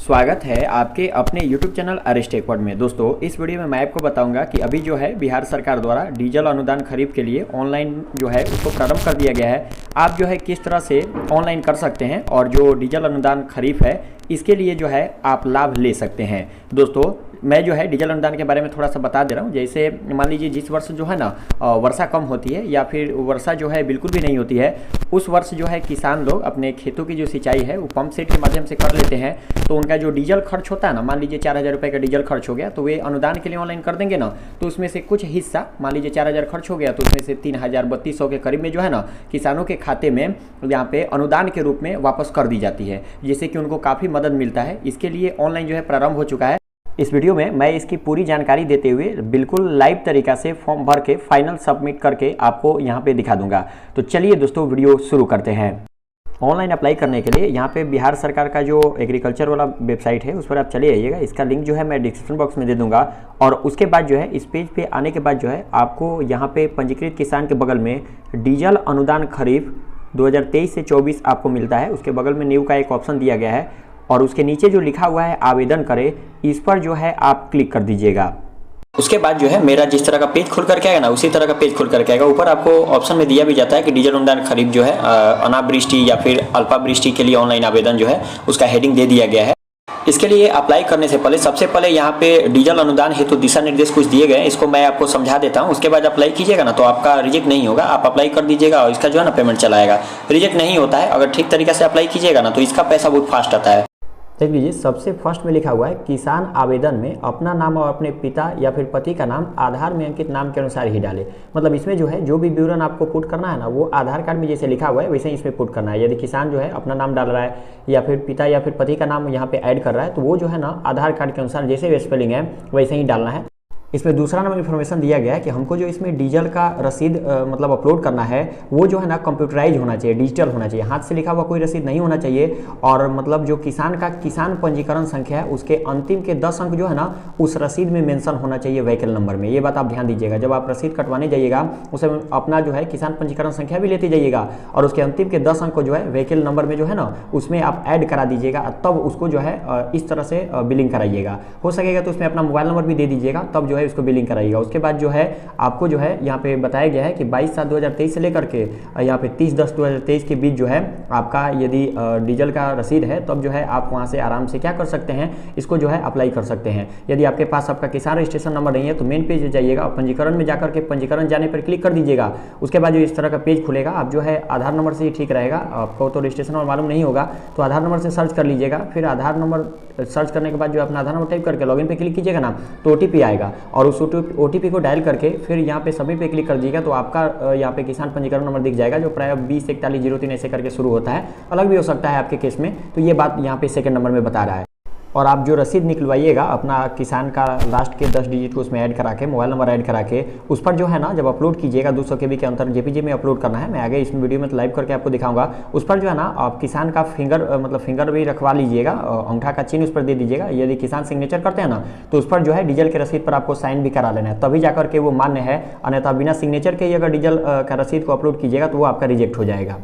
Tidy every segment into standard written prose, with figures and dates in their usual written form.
स्वागत है आपके अपने YouTube चैनल अरेस्ट टेकवर्ड में। दोस्तों, इस वीडियो में मैं आपको बताऊंगा कि अभी जो है बिहार सरकार द्वारा डीजल अनुदान खरीद के लिए ऑनलाइन जो है उसको प्रारंभ कर दिया गया है। आप जो है किस तरह से ऑनलाइन कर सकते हैं और जो डीजल अनुदान खरीद है इसके लिए जो है आप लाभ ले सकते हैं। दोस्तों, मैं जो है डीजल अनुदान के बारे में थोड़ा सा बता दे रहा हूँ। जैसे मान लीजिए जिस वर्ष जो है ना वर्षा कम होती है या फिर वर्षा जो है बिल्कुल भी नहीं होती है, उस वर्ष जो है किसान लोग अपने खेतों की जो सिंचाई है वो पंप सेट के माध्यम से कर लेते हैं। तो उनका जो डीजल खर्च होता है ना, मान लीजिए 4,000 रुपये का डीजल खर्च हो गया तो वे अनुदान के लिए ऑनलाइन कर देंगे ना, तो उसमें से कुछ हिस्सा, मान लीजिए 4,000 खर्च हो गया तो उसमें से 3,000-3,200 के करीब में जो है ना किसानों के खाते में यहाँ पे अनुदान के रूप में वापस कर दी जाती है, जिससे कि उनको काफ़ी मदद मिलता है। इसके लिए ऑनलाइन जो है प्रारंभ हो चुका है। इस वीडियो में मैं इसकी पूरी जानकारी देते हुए बिल्कुल लाइव तरीका से फॉर्म भर के फाइनल सबमिट करके आपको यहाँ पे दिखा दूंगा। तो चलिए दोस्तों, वीडियो शुरू करते हैं। ऑनलाइन अप्लाई करने के लिए यहाँ पे बिहार सरकार का जो एग्रीकल्चर वाला वेबसाइट है उस पर आप चले आइएगा। इसका लिंक जो है मैं डिस्क्रिप्शन बॉक्स में दे दूंगा। और उसके बाद जो है इस पेज पे आने के बाद जो है आपको यहाँ पे पंजीकृत किसान के बगल में डीजल अनुदान खरीफ 2023 से 24 आपको मिलता है। उसके बगल में न्यू का एक ऑप्शन दिया गया है और उसके नीचे जो लिखा हुआ है आवेदन करें, इस पर जो है आप क्लिक कर दीजिएगा। उसके बाद जो है मेरा जिस तरह का पेज खुल करके आएगा ना, उसी तरह का पेज खुल करके आएगा। ऊपर आपको ऑप्शन में दिया भी जाता है कि डीजल अनुदान खरीफ जो है अनावृष्टि या फिर अल्पावृष्टि के लिए ऑनलाइन आवेदन जो है उसका हेडिंग दे दिया गया है। इसके लिए अप्लाई करने से पहले सबसे पहले यहाँ पे डीजल अनुदान हेतु दिशा निर्देश कुछ दिए गए हैं, इसको मैं आपको समझा देता हूँ। उसके बाद अप्लाई कीजिएगा ना तो आपका रिजेक्ट नहीं होगा। आप अप्लाई कर दीजिएगा और इसका जो है ना पेमेंट चला आएगा। रिजेक्ट नहीं होता है, अगर ठीक तरीके से अप्लाई कीजिएगा ना तो इसका पैसा बहुत फास्ट आता है। देख लीजिए, सबसे फर्स्ट में लिखा हुआ है किसान आवेदन में अपना नाम और अपने पिता या फिर पति का नाम आधार में अंकित नाम के अनुसार ही डाले। मतलब इसमें जो है जो भी विवरण आपको पुट करना है ना, वो आधार कार्ड में जैसे लिखा हुआ है वैसे ही इसमें पुट करना है। यदि किसान जो है अपना नाम डाल रहा है या फिर पिता या फिर पति का नाम यहाँ पे ऐड कर रहा है तो वो जो है ना आधार कार्ड के अनुसार जैसे स्पेलिंग है वैसे ही डालना है। इसमें दूसरा नंबर इन्फॉर्मेशन दिया गया है कि हमको जो इसमें डीजल का रसीद मतलब अपलोड करना है वो जो है ना कंप्यूटराइज होना चाहिए, डिजिटल होना चाहिए, हाथ से लिखा हुआ कोई रसीद नहीं होना चाहिए। और मतलब जो किसान का किसान पंजीकरण संख्या है उसके अंतिम के 10 अंक जो है ना उस रसीद में मेंशन होना चाहिए व्हीकल नंबर में। ये बात आप ध्यान दीजिएगा। जब आप रसीद कटवाने जाइएगा उसे अपना जो है किसान पंजीकरण संख्या भी लेते जाइएगा और उसके अंतिम के 10 अंक को जो है व्हीकल नंबर में जो है ना उसमें आप ऐड करा दीजिएगा, तब उसको जो है इस तरह से बिलिंग कराइएगा। हो सकेगा तो उसमें अपना मोबाइल नंबर भी दे दीजिएगा, तब जो है इसको बिलिंग कराइएगा। उसके बाद जो है आपको जो है यहाँ पे बताया गया है कि 22/7/2023 से लेकर के यहाँ पे 30/10/2023 के बीच जो है आपका यदि डीजल का रसीद है तब जो है आप वहाँ से आराम से क्या कर सकते हैं, इसको जो है अप्लाई कर सकते हैं। यदि आपके पास आपका किसान रजिस्ट्रेशन नंबर नहीं है तो मेन पेज जाइएगा और पंजीकरण में जाकर के पंजीकरण जाने पर क्लिक कर दीजिएगा। उसके बाद जो इस तरह का पेज खुलेगा, आप जो है आधार नंबर से ही ठीक रहेगा। आपको तो रजिस्ट्रेशन नंबर मालूम नहीं होगा तो आधार नंबर से सर्च कर लीजिएगा। फिर आधार नंबर सर्च करने के बाद जो अपना आधार नंबर टाइप करके लॉगिन पे क्लिक कीजिएगा ना तो OTP आएगा और उस OTP को डायल करके फिर यहाँ पे सबमिट पे क्लिक कर दीजिएगा तो आपका यहाँ पे किसान पंजीकरण नंबर दिख जाएगा जो प्राय 204103 ऐसे करके शुरू होता है। अलग भी हो सकता है आपके केस में, तो ये बात यहाँ पे सेकंड नंबर में बता रहा है। और आप जो रसीद निकलवाइएगा अपना किसान का लास्ट के 10 डिजिट को उसमें ऐड करा के, मोबाइल नंबर ऐड करा के, उस पर जो है ना जब अपलोड कीजिएगा 200 KB के अंतर JPG में अपलोड करना है। मैं आगे इस वीडियो में लाइव करके आपको दिखाऊंगा। उस पर जो है ना आप किसान का फिंगर भी रखवा लीजिएगा, अंगूठा का चिन्ह उस पर दे दीजिएगा। यदि किसान सिग्नेचर करते हैं ना तो उस पर जो है डीजल के रसीद पर आपको साइन भी करा लेना है, तभी जाकर के वो मान्य है। अन्यथा बिना सिग्नेचर के ही अगर डीजल का रसीद को अपलोड कीजिएगा तो वो आपका रिजेक्ट हो जाएगा।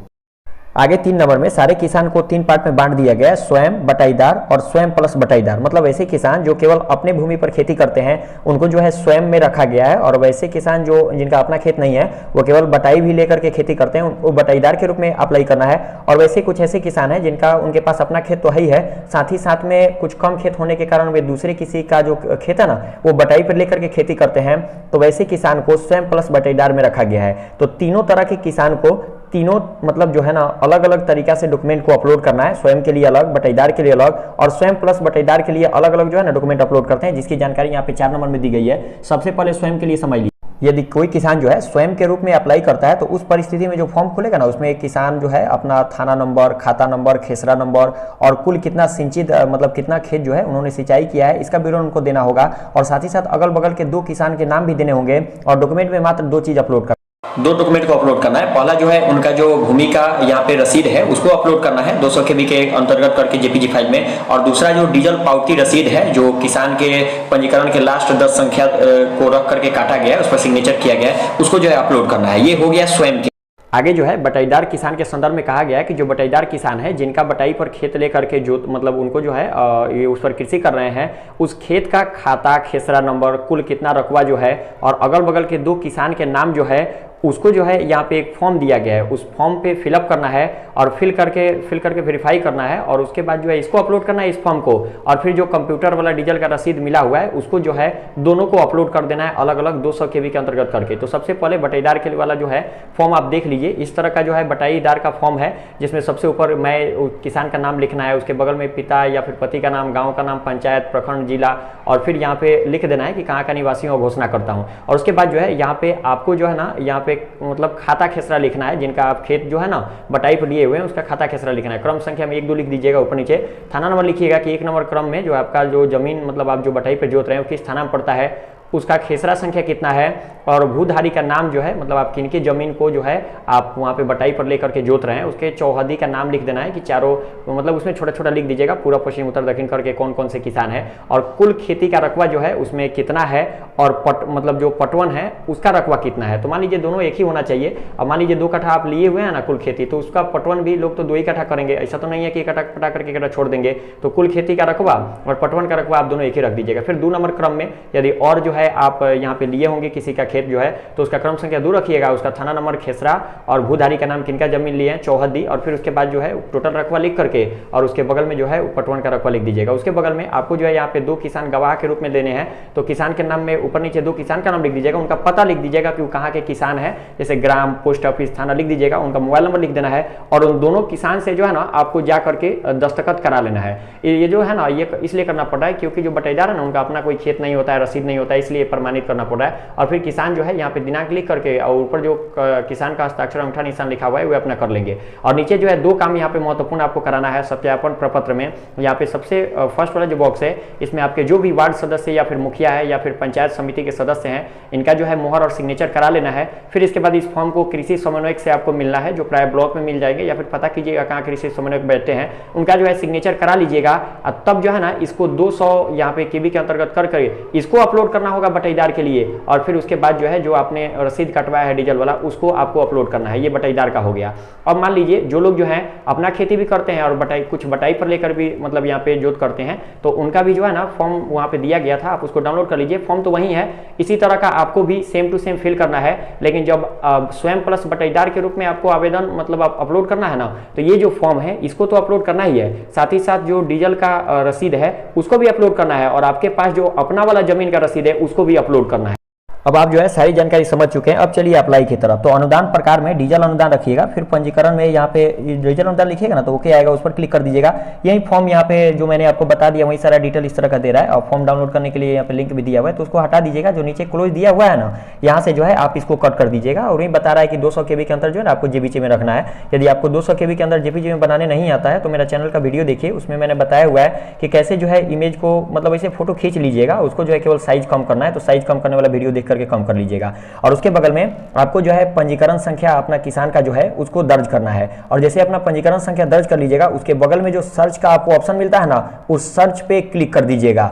आगे 3 नंबर में सारे किसान को 3 पार्ट में बांट दिया गया है, स्वयं, बटाईदार और स्वयं प्लस बटाईदार। मतलब ऐसे किसान जो केवल अपने भूमि पर खेती करते हैं उनको जो है स्वयं में रखा गया है, और वैसे किसान जो जिनका अपना खेत नहीं है वो केवल बटाई भी लेकर के खेती करते हैं उनको बटाईदार के रूप में अप्लाई करना है। और वैसे कुछ ऐसे किसान हैं जिनका उनके पास अपना खेत तो है ही है, साथ ही साथ में कुछ कम खेत होने के कारण वे दूसरे किसी का जो खेत है ना वो बटाई पर लेकर के खेती करते हैं, तो वैसे किसान को स्वयं प्लस बटाईदार में रखा गया है। तो तीनों तरह के किसान को तीनों मतलब जो है ना अलग अलग तरीका से डॉक्यूमेंट को अपलोड करना है। स्वयं के लिए अलग, बटाईदार के लिए अलग और स्वयं प्लस बटाईदार के लिए अलग अलग जो है ना डॉक्यूमेंट अपलोड करते हैं, जिसकी जानकारी यहाँ पे 4 नंबर में दी गई है। सबसे पहले स्वयं के लिए समझ लीजिए। यदि कोई किसान जो है स्वयं के रूप में अप्लाई करता है तो उस परिस्थिति में जो फॉर्म खुलेगा ना उसमें एक किसान जो है अपना थाना नंबर, खाता नंबर, खेसरा नंबर और कुल कितना सिंचित मतलब कितना खेत जो है उन्होंने सिंचाई किया है इसका विवरण उनको देना होगा। और साथ ही साथ अगल बगल के 2 किसान के नाम भी देने होंगे। और डॉक्यूमेंट में मात्र 2 चीज अपलोड करना, 2 डॉक्यूमेंट को अपलोड करना है। पहला जो है उनका जो भूमि का यहाँ पे रसीद है उसको अपलोड करना है 200 KB के अंतर्गत करके JPG फाइल में। और दूसरा जो डीजल पावती रसीद है जो किसान के पंजीकरण के लास्ट 10 संख्या को रख करके काटा गया है, उस पर सिग्नेचर किया गया है, उसको जो है अपलोड करना है। ये हो गया स्वयं के। आगे जो है बटाईदार किसान के संदर्भ में कहा गया है कि जो बटाईदार किसान है जिनका बटाई पर खेत लेकर के जो मतलब उनको जो है ये उस पर कृषि कर रहे हैं, उस खेत का खाता, खेसरा नंबर, कुल कितना रकबा जो है और अगल बगल के 2 किसान के नाम जो है उसको जो है यहाँ पे एक फॉर्म दिया गया है, उस फॉर्म पे फिलअप करना है और फिल करके वेरीफाई करना है और उसके बाद जो है इसको अपलोड करना है इस फॉर्म को, और फिर जो कंप्यूटर वाला डीजल का रसीद मिला हुआ है उसको जो है दोनों को अपलोड कर देना है अलग अलग 200 KB के अंतर्गत करके। तो सबसे पहले बटाईदार के वाला जो है फॉर्म आप देख लीजिए, इस तरह का जो है बटाईदार का फॉर्म है जिसमें सबसे ऊपर मैं किसान का नाम लिखना है, उसके बगल में पिता या फिर पति का नाम, गाँव का नाम, पंचायत, प्रखंड, जिला और फिर यहाँ पे लिख देना है कि कहाँ का निवासी हूँ, घोषणा करता हूँ। और उसके बाद जो है यहाँ पे आपको जो है ना यहाँ पे मतलब खाता खेसरा लिखना है, जिनका आप खेत जो है ना बटाई पर लिए हुए हैं उसका खाता खेसरा लिखना है। क्रम संख्या में 1 2 लिख दीजिएगा ऊपर नीचे। थाना नंबर लिखिएगा कि 1 नंबर क्रम में जो आपका जो जमीन मतलब आप जो बटाई पर जोत रहे हैं किस थाना में पड़ता है, उसका खेसरा संख्या कितना है और भूधारी का नाम जो है मतलब आप किनके जमीन को जो है आप वहाँ पे बटाई पर लेकर के जोत रहे हैं, उसके चौहदी का नाम लिख देना है कि चारों मतलब उसमें छोटा छोटा लिख दीजिएगा पूरा पश्चिम उत्तर दक्षिण करके कौन कौन से किसान है, और कुल खेती का रकबा जो है उसमें कितना है और मतलब जो पटवन है उसका रकबा कितना है। तो मान लीजिए दोनों एक ही होना चाहिए। अब मान लीजिए 2 कट्ठा आप लिए हुए हैं ना कुल खेती, तो उसका पटवन भी लोग तो 2 ही कट्ठा करेंगे, ऐसा तो नहीं है कि कट्ठा पटा करके कट्ठा छोड़ देंगे। तो कुल खेती का रकबा और पटवन का रकबा आप दोनों एक ही रख दीजिएगा। फिर 2 नंबर क्रम में यदि और जो है आप यहाँ पे लिए होंगे किसी का खेत जो है तो उसका क्रम संख्या 2 रखिएगा, उसका थाना नंबर, खेसरा और भूधारी का नाम किनका जमीन लिए हैं, चौहदी, और फिर उसके बाद जो है टोटल रकबा लिख करके और उसके बगल में जो है पटवन का रकबा लिख दीजिएगा। उसके बगल में आपको जो है यहाँ पे 2 किसान गवाह के रूप में देने हैं, तो किसान के नाम में ऊपर नीचे 2 किसान का नाम लिख दीजिएगा, उनका पता लिख दीजिएगा कि वो कहाँ के किसान है, जैसे ग्राम, पोस्ट ऑफिस, थाना लिख दीजिएगा, उनका मोबाइल नंबर लिख देना है और उन दोनों किसान से जो है ना आपको जा करके दस्तखत करा लेना है। ये जो है ना ये इसलिए करना पड़ रहा है क्योंकि जो बटाईदार है ना उनका अपना कोई खेत नहीं होता है, रसीद नहीं होता है, इसलिए प्रमाणित करना पड़ रहा है। और फिर किसान जो है यहाँ पे दिनांक लिख करके और ऊपर जो किसान का हस्ताक्षर अंगूठा निशान लिखा हुआ है वो अपना कर लेंगे। और नीचे जो है 2 काम यहाँ पे महत्वपूर्ण आपको कराना है सत्यापन प्रपत्र में। यहाँ पे सबसे फर्स्ट वाला जो बॉक्स है इसमें आपके जो भी वार्ड सदस्य या फिर मुखिया है या फिर पंचायत समिति के सदस्य हैं इनका जो है मोहर और सिग्नेचर करा लेना है। फिर इसके बाद इस फॉर्म को कृषि समन्वयक से आपको मिलना है जो प्राय ब्लॉक में मिल जाएंगे, या फिर पता कीजिएगा कहाँ कृषि समन्वयक बैठते हैं, उनका जो है सिग्नेचर करा लीजिएगा। तब जो है ना इसको 200 यहाँ पे KB के अंतर्गत कर करके इसको अपलोड करना होगा बटाईदार के लिए, और फिर उसके बाद जो है जो आपने रसीद कटवाया है डीजल वाला उसको आपको अपलोड करना है। ये बटाईदार का हो गया। अब मान लीजिए जो लोग जो है अपना खेती भी करते हैं और कुछ बटाई पर लेकर भी मतलब यहाँ पे जोत करते हैं, तो उनका भी जो है ना फॉर्म वहाँ पे दिया गया था, आप उसको डाउनलोड कर लीजिए। फॉर्म तो वही है, इसी तरह का आपको भी सेम टू सेम फिल करना है, लेकिन जब स्वयं प्लस बटाईदार के रूप में आपको आवेदन मतलब आप अपलोड करना है ना, तो ये जो फॉर्म है इसको तो अपलोड करना ही है, साथ ही साथ जो डीजल का रसीद है उसको भी अपलोड करना है, और आपके पास जो अपना वाला जमीन का रसीद है उसको भी अपलोड करना है। अब आप जो है सारी जानकारी समझ चुके हैं। अब चलिए अप्लाई की तरफ। तो अनुदान प्रकार में डीजल अनुदान रखिएगा, फिर पंजीकरण में यहाँ पे डीजल अनुदान लिखिएगा ना तो ओके आएगा, उस पर क्लिक कर दीजिएगा। यही फॉर्म यहाँ पे जो मैंने आपको बता दिया वही सारा डिटेल इस तरह का दे रहा है, और फॉर्म डाउनलोड करने के लिए यहाँ पे लिंक भी दिया हुआ है, तो उसको हटा दीजिएगा। जो नीचे क्लोज दिया हुआ है ना यहाँ से जो है आप इसको कट कर दीजिएगा, और वही बता रहा है कि 200 KB के अंदर जो है ना आपको JPG में रखना है। यदि आपको 200 KB के अंदर JPG में बनाने नहीं आता है तो मेरा चैनल का वीडियो देखिए, उसमें मैंने बताया हुआ है कि कैसे जो है इमेज को मतलब ऐसे फोटो खींच लीजिएगा, उसको जो है केवल साइज कम करना है, तो साइज कम करने वाला वीडियो देख करके कम कर लीजिएगा। और उसके बगल में आपको जो है पंजीकरण संख्या अपना किसान का जो है उसको दर्ज करना है, और जैसे अपना पंजीकरण संख्या दर्ज कर लीजिएगा उसके बगल में जो सर्च का आपको ऑप्शन मिलता है ना उस सर्च पे क्लिक कर दीजिएगा।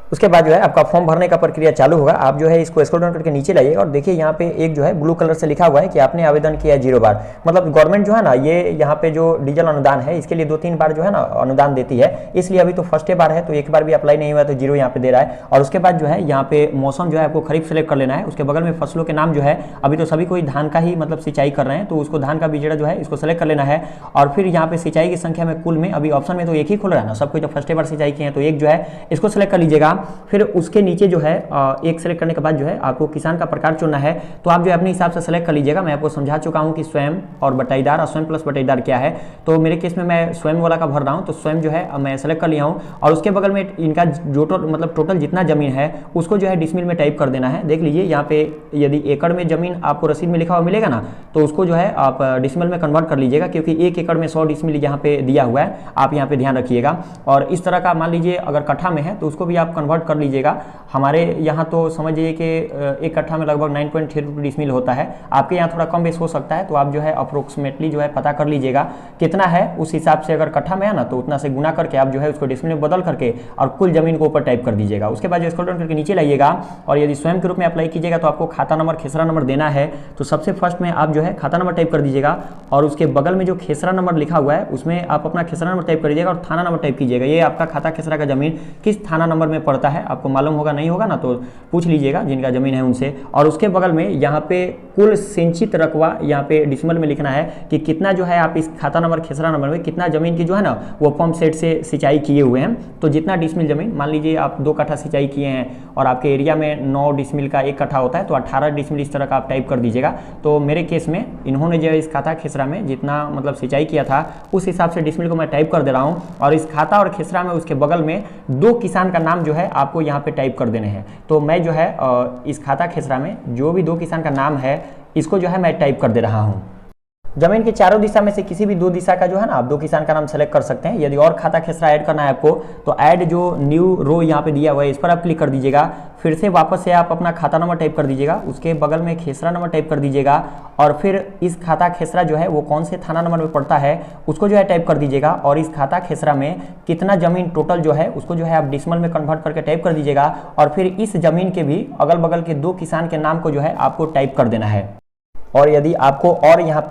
उसके बाद जो है आपका फॉर्म भरने का प्रक्रिया चालू होगा। आप जो है इसको स्क्रॉल डाउन करके नीचे लाइए और देखिए यहाँ पे एक जो है ब्लू कलर से लिखा हुआ है कि आपने आवेदन किया 0 बार। मतलब गवर्नमेंट जो है ना ये यहाँ पे जो डीजल अनुदान है इसके लिए 2-3 बार जो है ना अनुदान देती है, इसलिए अभी तो फर्स्ट बार है तो एक बार भी अप्लाई नहीं हुआ तो 0 यहाँ पे दे रहा है। और उसके बाद जो है यहाँ पे मौसम जो है आपको खरीफ सेलेक्ट कर लेना है। उसके बगल में फसलों के नाम जो है अभी तो सभी कोई धान का ही मतलब सिंचाई कर रहे हैं, तो उसको धान का बिजड़ा जो है इसको सेलेक्ट कर लेना है। और फिर यहाँ पे सिंचाई की संख्या में कुल में अभी ऑप्शन में तो एक ही खुल रहा है ना, सब कोई तो फर्स्ट बार सिंचाई किए हैं तो एक जो है इसको सेलेक्ट कर लीजिएगा। फिर उसके नीचे जो है एक सेलेक्ट करने के बाद जो है आपको किसान का प्रकार चुनना है, तो आप जो है अपने हिसाब से सेलेक्ट कर लीजिएगा। मैं आपको समझा चुका हूं कि स्वयं और बटाईदार और स्वयं प्लस बटाईदार क्या है, तो मेरे केस में मैं स्वयं वाला का भर रहा हूं, तो स्वयं जो है मैं सेलेक्ट कर लिया हूं। और उसके बगल में इनका जो मतलब टोटल जितना जमीन है उसको जो है डिसमिल में टाइप कर देना है। देख लीजिए यहाँ पे यदि एकड़ में जमीन आपको रसीद में लिखा हुआ मिलेगा ना तो उसको जो है आप डिसमिल में कन्वर्ट कर लीजिएगा, क्योंकि 1 एकड़ में 100 डिसमिल यहाँ पे दिया हुआ है, आप यहाँ पे ध्यान रखिएगा। और इस तरह का मान लीजिए अगर कट्ठा में है तो उसको भी आप कन्वर्ट कन्वर्ट कर लीजिएगा। हमारे यहाँ तो समझिए कि एक कट्ठा में लगभग 9.3 डिसमिल होता है, आपके यहाँ थोड़ा कम बेस हो सकता है, तो आप जो है अप्रोक्सीमेटली जो है पता कर लीजिएगा कितना है, उस हिसाब से अगर कट्ठा में है ना तो उतना से गुना करके आप जो है उसको डिसमिल में बदल करके और कुल जमीन को ऊपर टाइप कर दीजिएगा। उसके बाद जो स्क्रॉल डाउन करके नीचे लाइएगा और यदि स्वयं के रूप में अप्लाई कीजिएगा तो आपको खाता नंबर खेसरा नंबर देना है। तो सबसे फर्स्ट में आप जो है खाता नंबर टाइप कर दीजिएगा और उसके बगल में जो खेसरा नंबर लिखा हुआ है उसमें आप अपना खेसरा नंबर टाइप कर दीजिएगा और थाना नंबर टाइप कीजिएगा। ये आपका खाता खेसरा का जमीन किस थाना नंबर में पड़ता है आपको मालूम होगा, नहीं होगा ना तो पूछ लीजिएगा जिनका जमीन है उनसे। और उसके बगल में यहाँ पे कुल सिंचित रकबा यहाँ पे डिसमल में लिखना है कि कितना जो है आप इस खाता नंबर खेसरा नंबर में कितना जमीन की जो है ना वो पंप सेट से सिंचाई किए हुए हैं। तो जितना डिसमिल जमीन, मान लीजिए आप 2 कट्ठा सिंचाई किए हैं और आपके एरिया में 9 डिसमिल का 1 कट्ठा होता है तो 18 डिसमिल इस तरह का आप टाइप कर दीजिएगा। तो मेरे केस में इन्होंने जो इस खाता खेसरा में जितना मतलब सिंचाई किया था उस हिसाब से डिसमिल को मैं टाइप कर दे रहा हूँ। और इस खाता और खेसरा में उसके बगल में 2 किसान का नाम जो है आपको यहाँ पे टाइप कर देने हैं। तो मैं जो है इस खाता खेसरा में जो भी 2 किसान का नाम है इसको जो है मैं टाइप कर दे रहा हूँ। जमीन के चारों दिशा में से किसी भी 2 दिशा का जो है ना आप 2 किसान का नाम सेलेक्ट कर सकते हैं। यदि और खाता खेसरा ऐड करना है आपको तो ऐड जो न्यू रो यहाँ पे दिया हुआ है इस पर आप क्लिक कर दीजिएगा। फिर से वापस से आप अपना खाता नंबर टाइप कर दीजिएगा, उसके बगल में खेसरा नंबर टाइप कर दीजिएगा और फिर इस खाता खेसरा जो है वो कौन से थाना नंबर में पड़ता है उसको जो है टाइप कर दीजिएगा। और इस खाता खेसरा में कितना जमीन टोटल जो है उसको जो है आप डिसमल में कन्वर्ट करके टाइप कर दीजिएगा। और फिर इस जमीन के भी अगल बगल के 2 किसान के नाम को जो है आपको टाइप कर देना है। और यदि आपको और यहाँ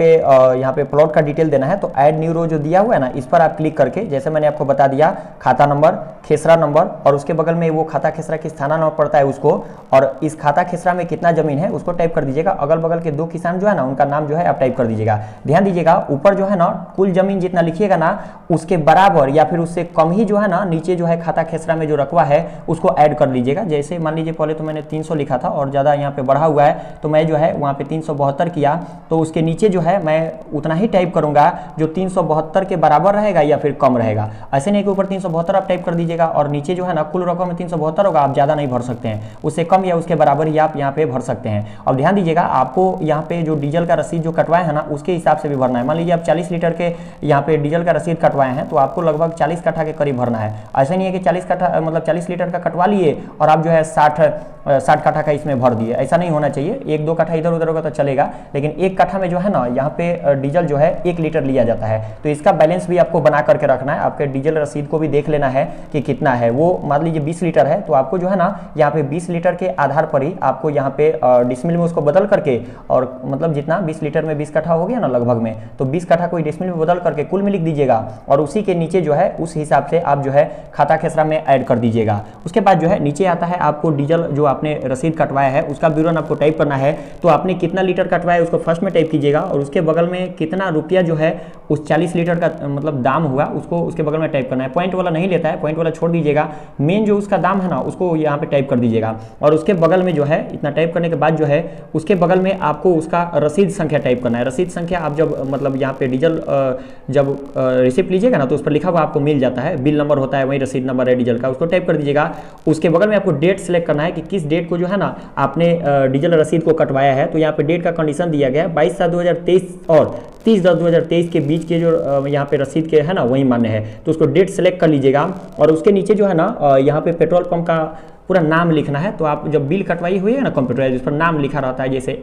पे प्लॉट का डिटेल देना है तो ऐड न्यू रो जो दिया हुआ है ना इस पर आप क्लिक करके, जैसे मैंने आपको बता दिया, खाता नंबर, खेसरा नंबर और उसके बगल में वो खाता खेसरा किस थाना नंबर पड़ता है उसको, और इस खाता खेसरा में कितना जमीन है उसको टाइप कर दीजिएगा। अगल बगल के 2 किसान जो है ना उनका नाम जो है आप टाइप कर दीजिएगा। ध्यान दीजिएगा ऊपर जो है ना कुल जमीन जितना लिखिएगा ना उसके बराबर या फिर उससे कम ही जो है ना नीचे जो है खाता खेसरा में जो रकबा है उसको ऐड कर लीजिएगा। जैसे मान लीजिए पहले तो मैंने 300 लिखा था और ज़्यादा यहाँ पे बढ़ा हुआ है तो मैं जो है वहाँ पे 372 किया, तो उसके नीचे जो है मैं उतना ही टाइप करूंगा जो 372 के बराबर रहेगा या फिर कम रहेगा। ऐसे नहीं कि ऊपर 372 आप टाइप कर दीजिएगा और नीचे जो है ना कुल रकम में 372 होगा, आप ज़्यादा नहीं भर सकते हैं, उससे कम या उसके बराबर ही आप यहाँ पे भर सकते हैं। अब ध्यान दीजिएगा आपको यहाँ पे जो डीजल का रसीद जो कटवाए हैं ना उसके हिसाब से भी भरना है। मान लीजिए आप 40 लीटर के यहाँ पे डीजल का रसीद कटवाए हैं तो आपको लगभग 40 कट्ठा के करीब भरना है। ऐसा नहीं है कि 40 कट्ठा मतलब 40 लीटर का कटवा लिए और आप जो है 60 कट्ठा का इसमें भर दिए, ऐसा नहीं होना चाहिए। 1-2 कट्ठा इधर उधर होगा तो चलेगा, लेकिन 1 कट्ठा में जो है ना यहाँ पे डीजल जो है 1 लीटर लिया जाता है। तो इसका बैलेंस भी आपको बना करके रखना है, आपके डीजल रसीद को भी देख लेना है कि कितना है। वो मान लीजिए 20 लीटर है तो आपको जो है ना यहाँ पे 20 लीटर के आधार पर ही आपको यहाँ पे डिसमिल में उसको बदल करके, और मतलब जितना 20 लीटर में 20 कट्ठा हो गया ना लगभग में, तो 20 कट्ठा को डिसमिल में बदल करके कुल में लिख दीजिएगा और उसी के नीचे जो है उस हिसाब से आप जो है खाता खेसरा में ऐड कर दीजिएगा। उसके बाद जो है नीचे आता है आपको डीजल जो आपने रसीद कटवाया है उसका विवरण आपको टाइप करना है। तो आपने कितना लीटर कटवाया है उसको फर्स्ट में टाइप कीजिएगा और उसके बगल में कितना रुपया जो है उस 40 लीटर का मतलब दाम हुआ उसको उसके बगल में टाइप करना है। पॉइंट वाला नहीं लेता है, पॉइंट वाला छोड़ दीजिएगा, मेन जो उसका दाम है ना उसको यहाँ पे टाइप कर दीजिएगा। और उसके बगल में जो है इतना टाइप करने के बाद जो है उसके बगल में आपको उसका रसीद संख्या टाइप करना है। रसीद संख्या आप जब मतलब यहाँ पे डीजल जब रिसिप्ट लीजिएगा ना तो उस पर लिखा हुआ आपको मिल जाता है, बिल नंबर होता है वही रसीद नंबर है डीजल का, उसको टाइप कर दीजिएगा। उसके बगल में आपको डेट सेलेक्ट करना है कि किस डेट को जो है ना आपने डीजल रसीद को कटवाया है। तो यहाँ पे डेट का कंडीशन दिया गया है 22/7/2023 और 30/10/2023 के बीच के जो यहाँ पे रसीद के है ना वही मान्य है। तो उसको डेट सेलेक्ट कर लीजिएगा और उसके नीचे जो है ना यहाँ पे पेट्रोल पंप का पूरा नाम लिखना है। तो आप जब बिल कटवाई हुई है ना कंप्यूटराइज, उस पर नाम लिखा रहता है जैसे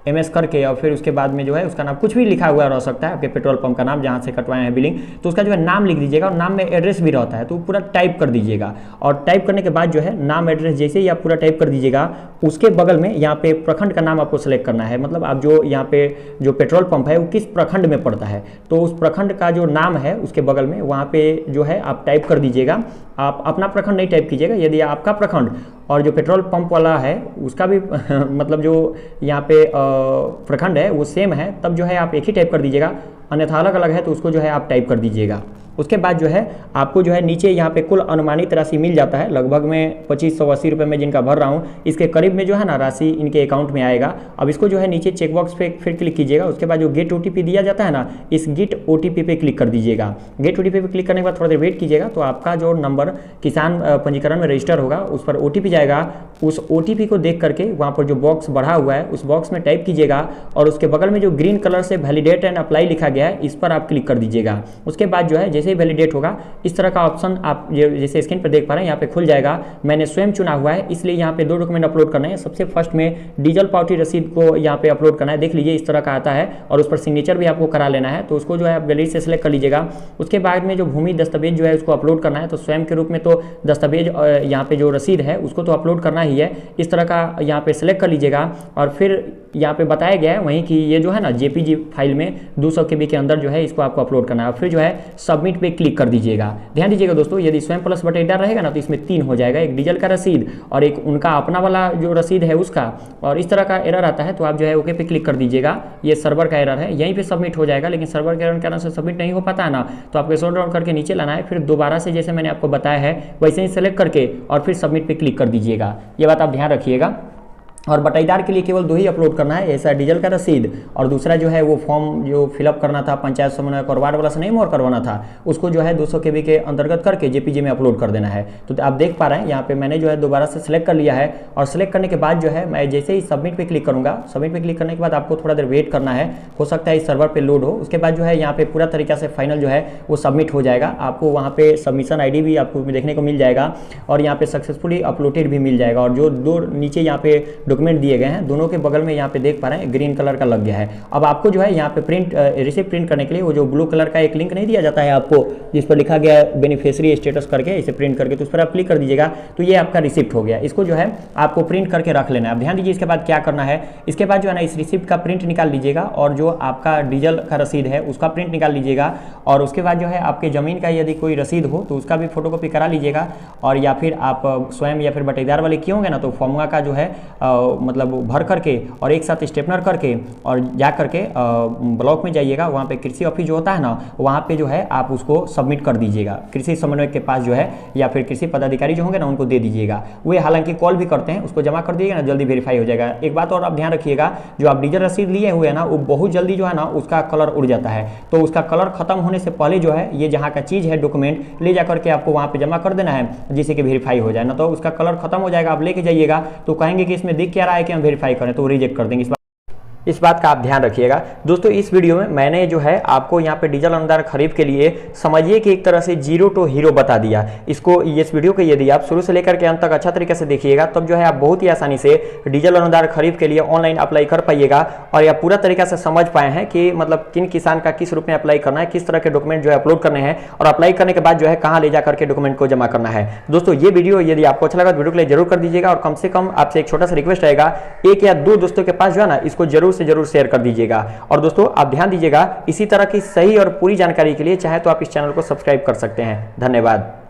MS करके, और फिर उसके बाद में जो है उसका नाम कुछ भी लिखा हुआ रह सकता है, आपके पेट्रोल पंप का नाम जहाँ से कटवाए हैं बिलिंग, तो उसका जो है नाम लिख दीजिएगा और नाम में एड्रेस भी रहता है तो पूरा टाइप कर दीजिएगा। और टाइप करने के बाद जो है नाम एड्रेस जैसे ही आप पूरा टाइप कर दीजिएगा उसके बगल में यहाँ पे प्रखंड का नाम आपको सेलेक्ट करना है। मतलब आप जो यहाँ पे जो पेट्रोल पंप है वो किस प्रखंड में पड़ता है तो उस प्रखंड का जो नाम है उसके बगल में वहाँ पे जो है आप टाइप कर दीजिएगा। आप अपना प्रखंड नहीं टाइप कीजिएगा, यदि आपका प्रखंड और जो पेट्रोल पंप वाला है उसका भी मतलब जो यहाँ पे प्रखंड है वो सेम है तब जो है आप एक ही टाइप कर दीजिएगा, अन्यथा अलग अलग है तो उसको जो है आप टाइप कर दीजिएगा। उसके बाद जो है आपको जो है नीचे यहाँ पे कुल अनुमानित राशि मिल जाता है, लगभग मैं 2580 रुपये में जिनका भर रहा हूँ इसके करीब में जो है ना राशि इनके अकाउंट में आएगा। अब इसको जो है नीचे चेकबॉक्स पे फिर क्लिक कीजिएगा। उसके बाद जो गेट OTP दिया जाता है ना, इस गेट OTP पे क्लिक कर दीजिएगा। गेट OTP पे क्लिक करने के बाद थोड़ा देर वेट कीजिएगा तो आपका जो नंबर किसान पंजीकरण में रजिस्टर होगा उस पर OTP जाएगा। उस OTP को देख करके वहाँ पर जो बॉक्स बढ़ा हुआ है उस बॉक्स में टाइप कीजिएगा और उसके बगल में जो ग्रीन कलर से वैलिडेट एंड अप्लाई लिखा गया है इस पर आप क्लिक कर दीजिएगा। उसके बाद जो है जैसे ही वैलिडेट होगा इस तरह का ऑप्शन आप जैसे स्क्रीन पर देख पा रहे हैं यहाँ पे खुल जाएगा। मैंने स्वयं चुना हुआ है, इसलिए यहाँ पे 2 डॉक्यूमेंट अपलोड करना है। सबसे फर्स्ट में डीजल पावती रसीद को यहाँ पे अपलोड करना है। देख लीजिए इस तरह का आता है और उस पर सिग्नेचर भी आपको करा लेना है, तो उसको जो है आप गैलरी से सेलेक्ट कर लीजिएगा। उसके बाद में जो भूमि दस्तावेज जो है उसको अपलोड करना है। तो स्वयं के रूप में तो दस्तावेज यहाँ पे जो रसीद है उसको तो अपलोड करना ही है। इस तरह का यहाँ पे सेलेक्ट कर लीजिएगा और फिर यहाँ पे बताया गया है वहीं कि ये जो है ना जेपीजी फाइल में 200 KB के अंदर जो है इसको आपको अपलोड करना है। और फिर जो है सबमिट पे क्लिक कर दीजिएगा। ध्यान दीजिएगा दोस्तों, यदि स्वयं प्लस बटेदार रहेगा ना तो इसमें 3 हो जाएगा, एक डीजल का रसीद और एक उनका अपना वाला जो रसीद है उसका। और इस तरह का एरर आता है तो आप जो है ओके पे क्लिक कर दीजिएगा। ये सर्वर का एरर है, यहीं पे सबमिट हो जाएगा, लेकिन सर्वर के एरर के कारण से सबमिट नहीं हो पाता है ना, तो आपको स्क्रॉल डाउन करके नीचे लाना है। फिर दोबारा से जैसे मैंने आपको बताया है वैसे ही सेलेक्ट करके और फिर सबमिट पे क्लिक कर दीजिएगा। ये बात आप ध्यान रखिएगा। और बटाईदार के लिए केवल 2 ही अपलोड करना है, ऐसा डीजल का रसीद और दूसरा जो है वो फॉर्म जो फिलअप करना था पंचायत समन्वयक और वार्ड वाला से नहीं मोर करवाना था, उसको जो है 200 KB के अंतर्गत करके जेपीजी में अपलोड कर देना है। तो आप देख पा रहे हैं यहाँ पे मैंने जो है दोबारा से सिलेक्ट कर लिया है और सिलेक्ट करने के बाद जो है मैं जैसे ही सबमिट पे क्लिक करूँगा, सबमिट पे क्लिक करने के बाद आपको थोड़ा देर वेट करना है, हो सकता है इस सर्वर पर लोड हो। उसके बाद जो है यहाँ पे पूरा तरीका से फाइनल जो है वो सबमिट हो जाएगा। आपको वहाँ पे सबमिशन ID भी आपको देखने को मिल जाएगा और यहाँ पे सक्सेसफुली अपलोडेड भी मिल जाएगा। और जो 2 नीचे यहाँ पे डॉक्यूमेंट दिए गए हैं दोनों के बगल में यहाँ पे देख पा रहे हैं ग्रीन कलर का लग गया है। अब आपको जो है यहाँ पे रिसिप्ट प्रिंट करने के लिए वो जो ब्लू कलर का एक लिंक नहीं दिया जाता है आपको, जिस पर लिखा गया है बेनिफिशियरी स्टेटस करके, इसे प्रिंट करके, तो उस पर आप क्लिक कर दीजिएगा तो ये आपका रिसिप्ट हो गया। इसको जो है आपको प्रिंट करके रख लेना है। अब ध्यान दीजिए इसके बाद क्या करना है। इसके बाद जो है ना इस रिसिप्ट का प्रिंट निकाल लीजिएगा और जो आपका डीजल का रसीद है उसका प्रिंट निकाल लीजिएगा। और उसके बाद जो है आपके ज़मीन का यदि कोई रसीद हो तो उसका भी फोटोकॉपी करा लीजिएगा। और या फिर आप स्वयं या फिर बटेदार वाले किए होंगे ना तो फॉर्मुला का जो है मतलब भर करके और एक साथ स्टेपनर करके और जा करके ब्लॉक में जाइएगा, वहाँ पे कृषि ऑफिस जो होता है ना वहाँ पे जो है आप उसको सबमिट कर दीजिएगा। कृषि समन्वयक के पास जो है या फिर कृषि पदाधिकारी जो होंगे ना उनको दे दीजिएगा। वे हालांकि कॉल भी करते हैं, उसको जमा कर दीजिएगा ना, जल्दी वेरीफाई हो जाएगा। एक बात और आप ध्यान रखिएगा, जो आप डीजल रसीद लिए हुए हैं ना वो बहुत जल्दी जो है ना उसका कलर उड़ जाता है, तो उसका कलर खत्म होने से पहले जो है ये जहाँ का चीज़ है डॉक्यूमेंट ले जा करके आपको वहाँ पे जमा कर देना है, जिससे कि वेरीफाई हो जाए ना। तो उसका कलर खत्म हो जाएगा, आप लेके जाइएगा तो कहेंगे कि इसमें दिख क्या रहा है कि हम वेरीफाई करें, तो वो रिजेक्ट कर देंगे। इस बात का आप ध्यान रखिएगा। दोस्तों इस वीडियो में मैंने जो है आपको यहाँ पे डीजल अनुदान खरीद के लिए समझिए कि एक तरह से 0 to हीरो बता दिया। इसको इस वीडियो को यदि आप शुरू से लेकर के अंत तक अच्छा तरीके से देखिएगा तब जो है आप बहुत ही आसानी से डीजल अनुदान खरीद के लिए ऑनलाइन अप्लाई कर पाइएगा। और यह पूरा तरीका से समझ पाए हैं कि मतलब किन किसान का किस रूप में अप्लाई करना है, किस तरह के डॉक्यूमेंट जो है अपलोड करने हैं और अप्लाई करने के बाद जो है कहाँ ले जा करके डॉक्यूमेंट को जमा करना है। दोस्तों ये वीडियो यदि आपको अच्छा लगा तो वीडियो के लिए जरूर कर दीजिएगा और कम से कम आपसे एक छोटा सा रिक्वेस्ट रहेगा, 1 या 2 दोस्तों के पास जो है ना इसको जरूर से जरूर शेयर कर दीजिएगा। और दोस्तों आप ध्यान दीजिएगा, इसी तरह की सही और पूरी जानकारी के लिए चाहे तो आप इस चैनल को सब्सक्राइब कर सकते हैं। धन्यवाद।